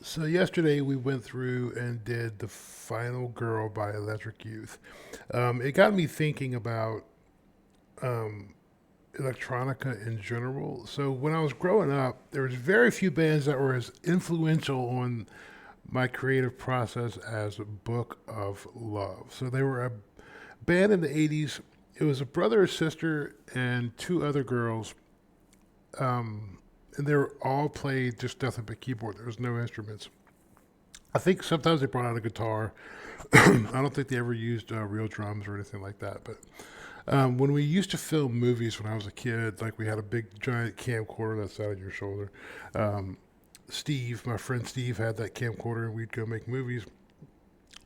So yesterday we went through and did The Final Girl by Electric Youth. It got me thinking about electronica in general. So when I was growing up, there was very few bands that were as influential on my creative process as Book of Love. So they were a band in the 80s. It was a brother or sister and two other girls. And they were all played just nothing but keyboard. There was no instruments. I think sometimes they brought out a guitar. I don't think they ever used real drums or anything like that. But when we used to film movies when I was a kid, like we had a big giant camcorder that sat on your shoulder. Steve, my friend Steve, had that camcorder, and we'd go make movies.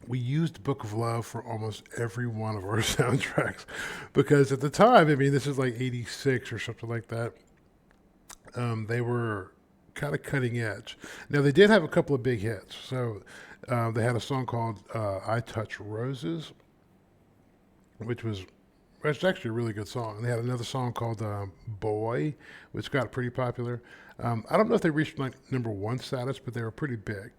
We used Book of Love for almost every one of our soundtracks because at the time, I mean, this is like 86 or something like that. They were kind of cutting edge. Now, they did have a couple of big hits. So they had a song called I Touch Roses, which was actually a really good song. And they had another song called Boy, which got pretty popular. I don't know if they reached like number one status, but they were pretty big.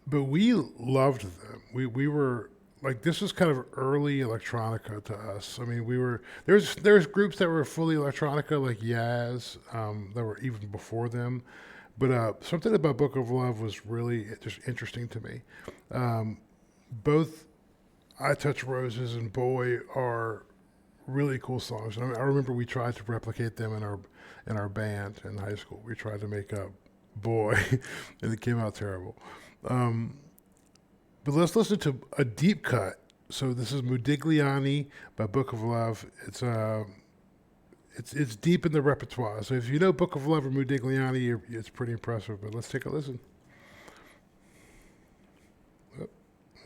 But we loved them. We were like, this was kind of early electronica to us. I mean, there's groups that were fully electronica, like Yaz, that were even before them. But something about Book of Love was really just interesting to me. Both I Touch Roses and Boy are really cool songs. I remember we tried to replicate them in our band in high school. We tried to make up Boy, and it came out terrible. But let's listen to a deep cut. So this is Modigliani by Book of Love. It's deep in the repertoire. So if you know Book of Love or Modigliani, it's pretty impressive. But let's take a listen. Oh,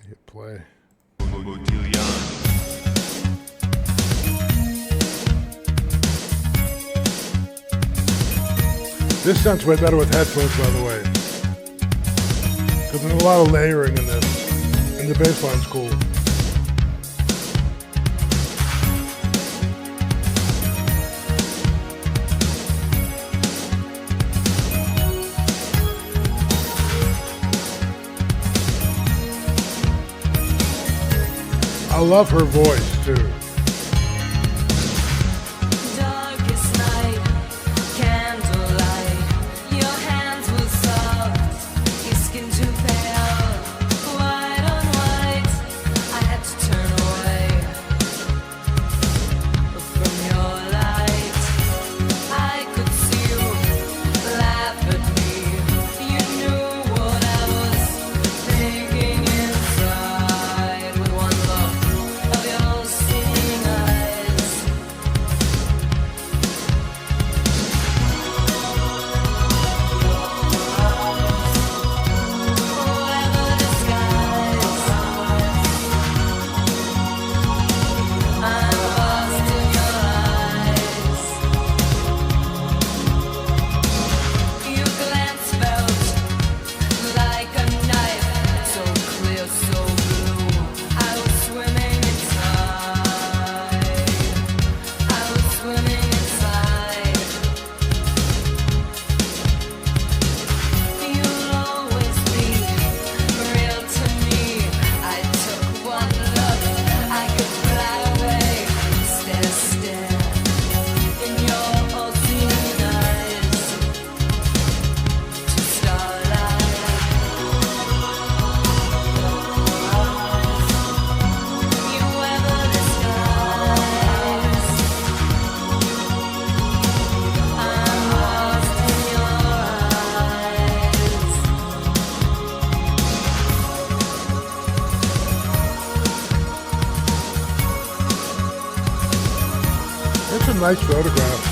hit play. This sounds way better with headphones, by the way. Because there's a lot of layering in this. And the bass line's cool. I love her voice, too. That's a nice photograph.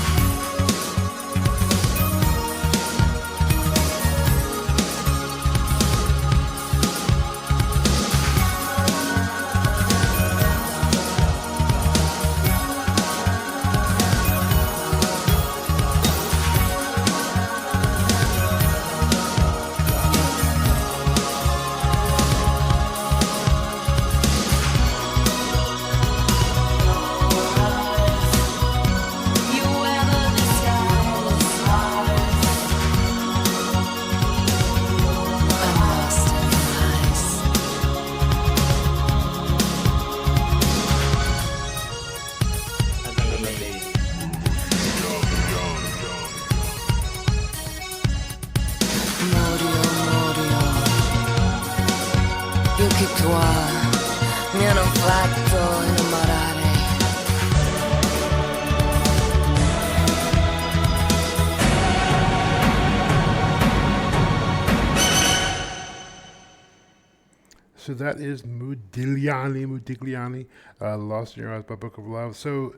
that is Modigliani, Lost in Your Eyes by Book of Love. So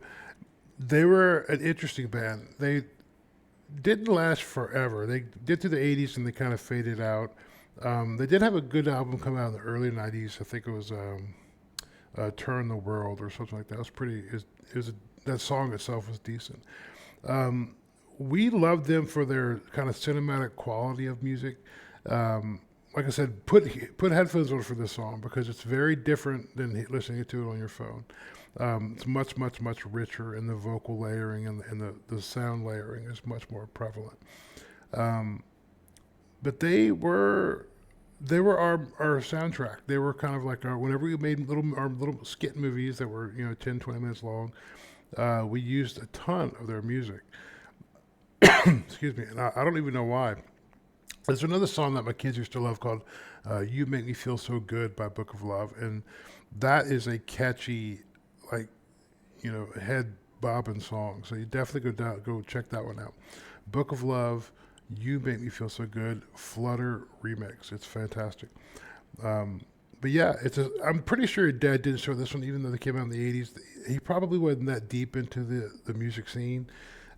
they were an interesting band. They didn't last forever. They did through the 80s and they kind of faded out. They did have a good album come out in the early 90s. I think it was Turn the World or something like that. It was pretty, that song itself was decent. Um, we loved them for their kind of cinematic quality of music. Like I said, put headphones on for this song because it's very different than listening to it on your phone. It's much, much, much richer, and the vocal layering and the sound layering is much more prevalent. Um, but they were our soundtrack. They were kind of like whenever we made our little skit movies that were 10, 20 minutes long. We used a ton of their music. Excuse me, and I don't even know why. There's another song that my kids used to love called "You Make Me Feel So Good" by Book of Love, and that is a catchy, like head bobbing song. So you definitely go check that one out. Book of Love, "You Make Me Feel So Good" Flutter remix. It's fantastic. Um, but yeah, I'm pretty sure your dad didn't show this one, even though they came out in the '80s. He probably wasn't that deep into the music scene.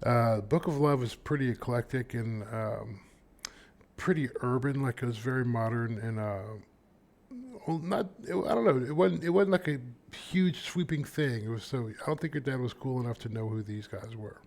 Book of Love is pretty eclectic and pretty urban. Like it was very modern and well, not. I don't know. It wasn't like a huge sweeping thing. It was so. I don't think your dad was cool enough to know who these guys were.